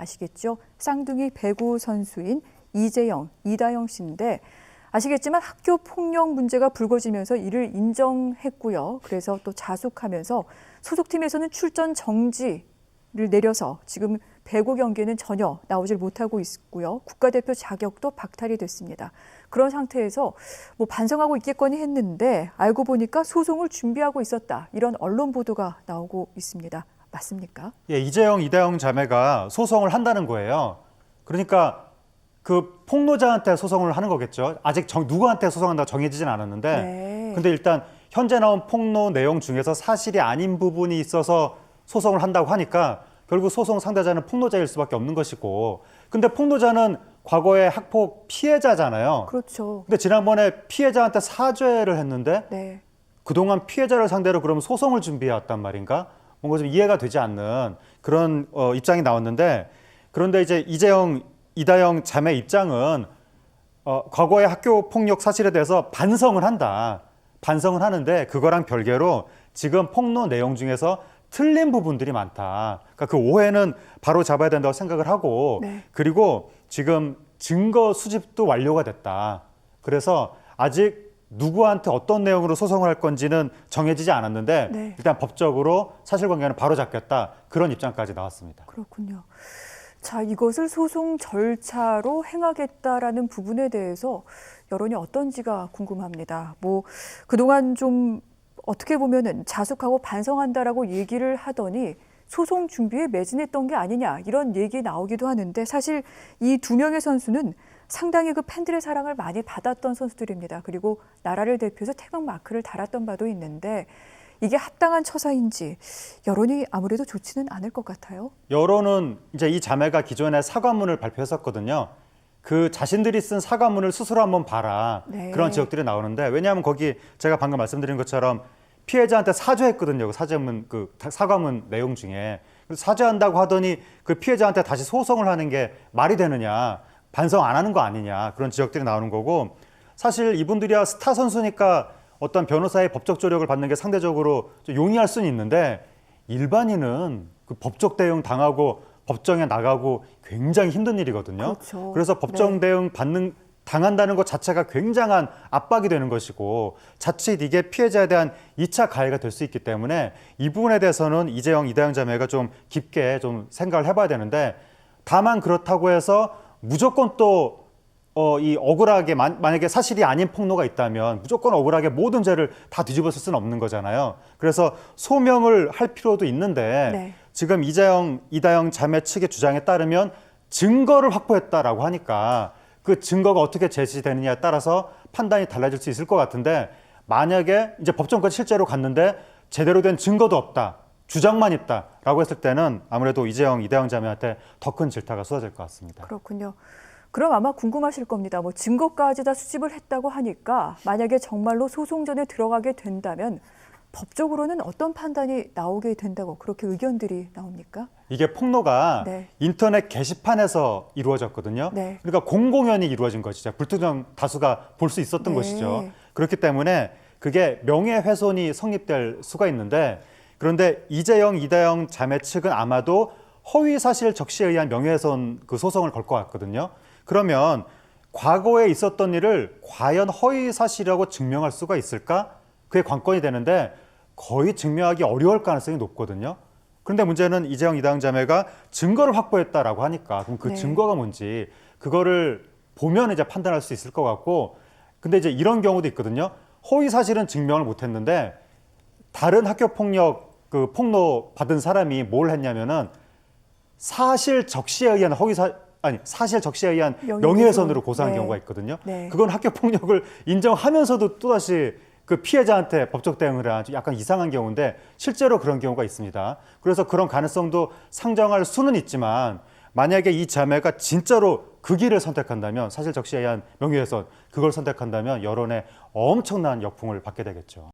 아시겠죠? 쌍둥이 배구 선수인 이재영, 이다영 씨인데 아시겠지만 학교 폭력 문제가 불거지면서 이를 인정했고요. 그래서 또 자숙하면서 소속팀에서는 출전 정지를 내려서 지금 배구 경기에는 전혀 나오질 못하고 있고요. 국가대표 자격도 박탈이 됐습니다. 그런 상태에서 반성하고 있겠거니 했는데 알고 보니까 소송을 준비하고 있었다. 이런 언론 보도가 나오고 있습니다. 맞습니까? 예, 이재영, 이다영 자매가 소송을 한다는 거예요. 그러니까 그 폭로자한테 소송을 하는 거겠죠. 아직 누구한테 소송한다고 정해지진 않았는데 네. 근데 일단 현재 나온 폭로 내용 중에서 사실이 아닌 부분이 있어서 소송을 한다고 하니까 결국 소송 상대자는 폭로자일 수밖에 없는 것이고 근데 폭로자는 과거의 학폭 피해자잖아요. 그렇죠. 근데 지난번에 피해자한테 사죄를 했는데 네. 그동안 피해자를 상대로 그러면 소송을 준비해왔단 말인가? 뭔가 좀 이해가 되지 않는 그런 입장이 나왔는데 그런데 이제 이재영, 이다영 자매 입장은 과거의 학교 폭력 사실에 대해서 반성을 한다. 반성을 하는데 그거랑 별개로 지금 폭로 내용 중에서 틀린 부분들이 많다. 그러니까 그 오해는 바로 잡아야 된다고 생각을 하고 네. 그리고 지금 증거 수집도 완료가 됐다. 그래서 아직 누구한테 어떤 내용으로 소송을 할 건지는 정해지지 않았는데 네. 일단 법적으로 사실관계는 바로 잡겠다. 그런 입장까지 나왔습니다. 그렇군요. 자, 이것을 소송 절차로 행하겠다라는 부분에 대해서 여론이 어떤지가 궁금합니다. 그동안 좀 어떻게 보면은 자숙하고 반성한다라고 얘기를 하더니 소송 준비에 매진했던 게 아니냐 이런 얘기 나오기도 하는데 사실 이 두 명의 선수는 상당히 그 팬들의 사랑을 많이 받았던 선수들입니다. 그리고 나라를 대표해서 태극 마크를 달았던 바도 있는데 이게 합당한 처사인지 여론이 아무래도 좋지는 않을 것 같아요. 여론은 이제 이 자매가 기존에 사과문을 발표했었거든요. 그 자신들이 쓴 사과문을 스스로 한번 봐라. 네. 그런 지역들이 나오는데 왜냐하면 거기 제가 방금 말씀드린 것처럼 피해자한테 사죄했거든요. 그 사과문 내용 중에. 사죄한다고 하더니 그 피해자한테 다시 소송을 하는 게 말이 되느냐. 반성 안 하는 거 아니냐. 그런 지적들이 나오는 거고 사실 이분들이야 스타 선수니까 어떤 변호사의 법적 조력을 받는 게 상대적으로 좀 용이할 수는 있는데 일반인은 그 법적 대응 당하고 법정에 나가고 굉장히 힘든 일이거든요. 그렇죠. 그래서 법정 대응 당한다는 것 자체가 굉장한 압박이 되는 것이고 자칫 이게 피해자에 대한 2차 가해가 될 수 있기 때문에 이 부분에 대해서는 이재영, 이다영 자매가 좀 깊게 좀 생각을 해봐야 되는데 다만 그렇다고 해서 무조건 또 이 억울하게 만약에 사실이 아닌 폭로가 있다면 무조건 억울하게 모든 죄를 다 뒤집어쓸 수는 없는 거잖아요. 그래서 소명을 할 필요도 있는데 네. 지금 이재영, 이다영 자매 측의 주장에 따르면 증거를 확보했다라고 하니까 그 증거가 어떻게 제시되느냐에 따라서 판단이 달라질 수 있을 것 같은데 만약에 이제 법정까지 실제로 갔는데 제대로 된 증거도 없다. 주장만 있다라고 했을 때는 아무래도 이재영, 이다영 자매한테 더 큰 질타가 쏟아질 것 같습니다. 그렇군요. 그럼 아마 궁금하실 겁니다. 증거까지 다 수집을 했다고 하니까 만약에 정말로 소송전에 들어가게 된다면 법적으로는 어떤 판단이 나오게 된다고 그렇게 의견들이 나옵니까? 이게 폭로가 네. 인터넷 게시판에서 이루어졌거든요. 네. 그러니까 공공연히 이루어진 것이죠. 불특정 다수가 볼 수 있었던 네. 것이죠. 그렇기 때문에 그게 명예훼손이 성립될 수가 있는데 그런데 이재영, 이다영 자매 측은 아마도 허위사실 적시에 의한 명예훼손 그 소송을 걸 것 같거든요. 그러면 과거에 있었던 일을 과연 허위사실이라고 증명할 수가 있을까? 그게 관건이 되는데 거의 증명하기 어려울 가능성이 높거든요. 그런데 문제는 이재영, 이다영 자매가 증거를 확보했다라고 하니까 그럼 그 네. 증거가 뭔지 그거를 보면 이제 판단할 수 있을 것 같고 근데 이제 이런 경우도 있거든요. 허위사실은 증명을 못했는데 다른 학교 폭력 그 폭로 받은 사람이 뭘 했냐면은 사실 적시에 의한 사실 적시에 의한 명예훼손으로 고소한 네. 경우가 있거든요. 네. 그건 학교 폭력을 인정하면서도 또다시 그 피해자한테 법적 대응을 한 약간 이상한 경우인데 실제로 그런 경우가 있습니다. 그래서 그런 가능성도 상정할 수는 있지만 만약에 이 자매가 진짜로 그 길을 선택한다면 사실 적시에 의한 명예훼손 그걸 선택한다면 여론의 엄청난 역풍을 받게 되겠죠.